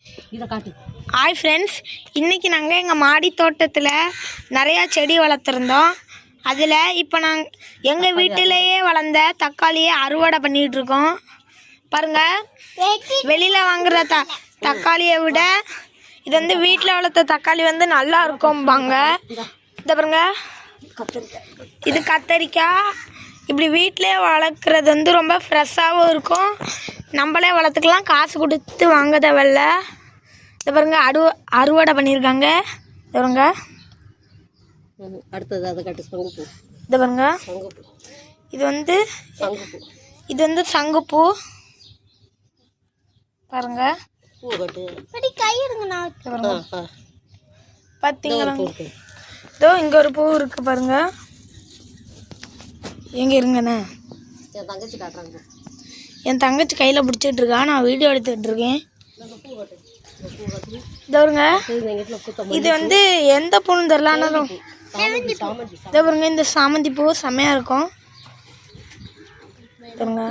Hi friends, இன்றைக்கி நாங்கள் எங்கள் மாடி தோட்டத்தில் நிறையா செடி வளர்த்துருந்தோம். அதில் இப்போ நாங்கள் எங்கள் வீட்டிலேயே வளர்ந்த தக்காளியை அறுவடை பண்ணிகிட்ருக்கோம். பாருங்கள், வெளியில் வாங்குகிற தக்காளியை விட இது வந்து வீட்டில் வளர்த்த தக்காளி வந்து நல்லா இருக்கும்பாங்க. இதை பாருங்க, இது கத்தரிக்காய். இப்படி வீட்டிலே வளர்க்குறது வந்து ரொம்ப ஃப்ரெஷ்ஷாகவும் இருக்கும். நம்மளே வளர்த்துக்கலாம், காசு கொடுத்து வாங்க தேவையில்ல. இதை பாருங்க, அறுவடை பண்ணியிருக்காங்க. இதை பாருங்க, அடுத்தது அதை கட்டு சங்குப்பூ. இதை பாருங்க, இது வந்து சங்குப்பூ. பாருங்க, பார்த்தீங்களா? இதோ இங்கே ஒரு பூ இருக்கு பாருங்க. எங்கே இருங்கண்ணே? என் தங்கச்சி கையில் பிடிச்சிட்டு இருக்கா, நான் வீடியோ எடுத்துக்கிட்டு இருக்கேன். இதை பாருங்க, இது வந்து எந்த பூன்னு தெரியல, ஆனாலும் இதை பாருங்க, இந்த சாமந்தி பூ செம்மையாக இருக்கும். பாருங்க,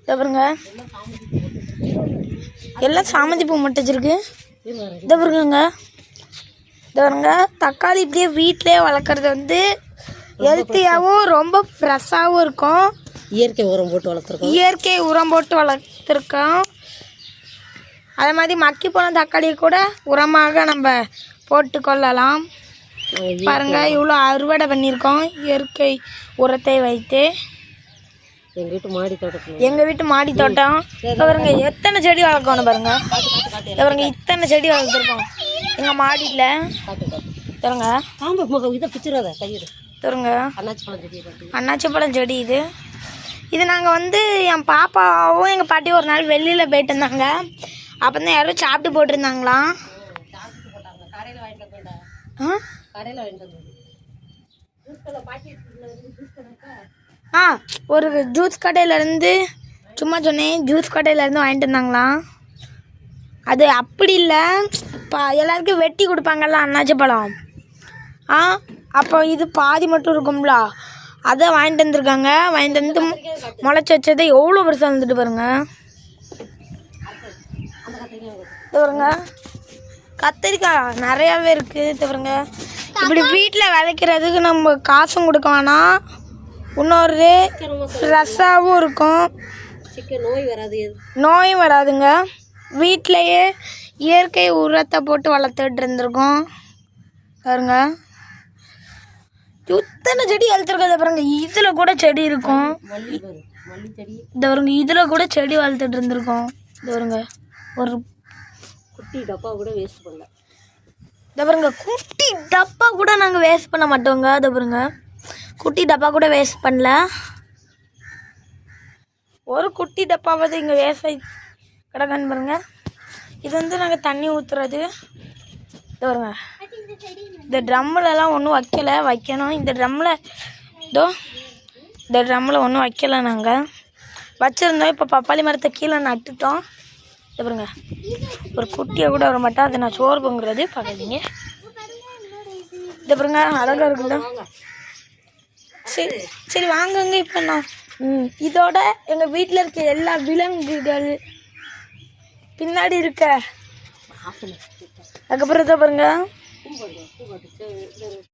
இதை பாருங்க, எல்லாம் சாமந்தி பூ மட்டும் வச்சிருக்கு. இதை பாருங்க, இதை பாருங்க, தக்காளி இப்படியே வீட்டிலே வளர்க்குறது வந்து ஹெல்த்தியாகவும் ரொம்ப ஃப்ரெஷ்ஷாகவும் இருக்கும். இயற்கை உரம் போட்டு வளர்த்துருக்கோம். அதே மாதிரி மக்கி போன தக்காளியை கூட உரமாக நம்ம போட்டு கொள்ளலாம். பாருங்க, இவ்வளோ அறுவடை பண்ணியிருக்கோம் இயற்கை உரத்தை வைத்து. எங்கள் வீட்டு மாடி தோட்டம். பாருங்க, எத்தனை செடி வளர்க்கணும் பாருங்க. பாருங்க, இத்தனை செடி வளர்த்துருக்கோம் எங்கள் மாடியில். பாருங்க, பாருங்க, அன்னாச்சி பழம் செடி. இது நாங்கள் வந்து என் பாப்பாவும் எங்கள் பாட்டியும் ஒரு நாள் வெளியில் போயிட்டு இருந்தாங்க. அப்போ தான் யாரும் சாப்பிட்டு போட்டிருந்தாங்களாம். ஒரு ஜூஸ் கடையிலேருந்து சும்மா சொன்னேன், ஜூஸ் கடையிலேருந்து வாங்கிட்டு இருந்தாங்களாம். அது அப்படி இல்லை, எல்லாருக்கும் வெட்டி கொடுப்பாங்கல்ல அன்னாச்சி பழம். அப்போ இது பாதி மட்டும் இருக்கும்ல, அதை வாங்கிட்டு வந்துருக்காங்க. வாங்கிட்டு வந்து முளைச்சி வச்சதை எவ்வளோ பெருசாக வந்துட்டு பாருங்க. பாருங்க, கத்திரிக்காய் நிறையாவே இருக்குது. பாருங்க, இப்படி வீட்டில் விதைக்கிறதுக்கு நம்ம காசும் கொடுக்க வேணாம், இன்னொரு ஃப்ரெஷ்ஷாகவும் இருக்கும், நோயும் வராதுங்க. வீட்டிலையே இயற்கை உரத்தை போட்டு வளர்த்துட்டு இருந்திருக்கோம். பாருங்க, இத்தனை செடி வளர்த்துருக்கத பாருங்க. இதில் கூட செடி இருக்கும். இந்த பாருங்க, இதில் கூட செடி வளர்த்துட்டு இருந்திருக்கோம். இந்த பாருங்க, ஒரு குட்டி டப்பா கூட வேஸ்ட் பண்ணல. இந்த பாருங்க, குட்டி டப்பா கூட நாங்கள் வேஸ்ட் பண்ண மாட்டோங்க. அதை பாருங்க, குட்டி டப்பா கூட வேஸ்ட் பண்ணல. ஒரு குட்டி டப்பாவது இங்கே வேஸ்ட் ஆகி கிடக்கான்னு பாருங்க. இது வந்து நாங்கள் தண்ணி ஊற்றுறது. இது பாருங்க, இந்த ட்ரம்மிலலாம் ஒன்றும் வைக்கணும். இந்த ட்ரம்மில் ஒன்றும் வைக்கலை. நாங்கள் வச்சுருந்தோம், இப்போ பப்பாளி மரத்தை கீழே நட்டுட்டோம். இது பாருங்க, ஒரு குட்டியை கூட வர மாட்டேன். அதை நான் சோறு பொங்குறது பார்க்காதீங்க. இது பாருங்க, அழகாக இருக்குல்ல. சரி வாங்குங்க. இப்போ நான் இதோட எங்கள் வீட்டில் இருக்க எல்லா விலங்குகள் பின்னாடி இருக்க, அதுக்கப்புறம் இதை பாருங்க.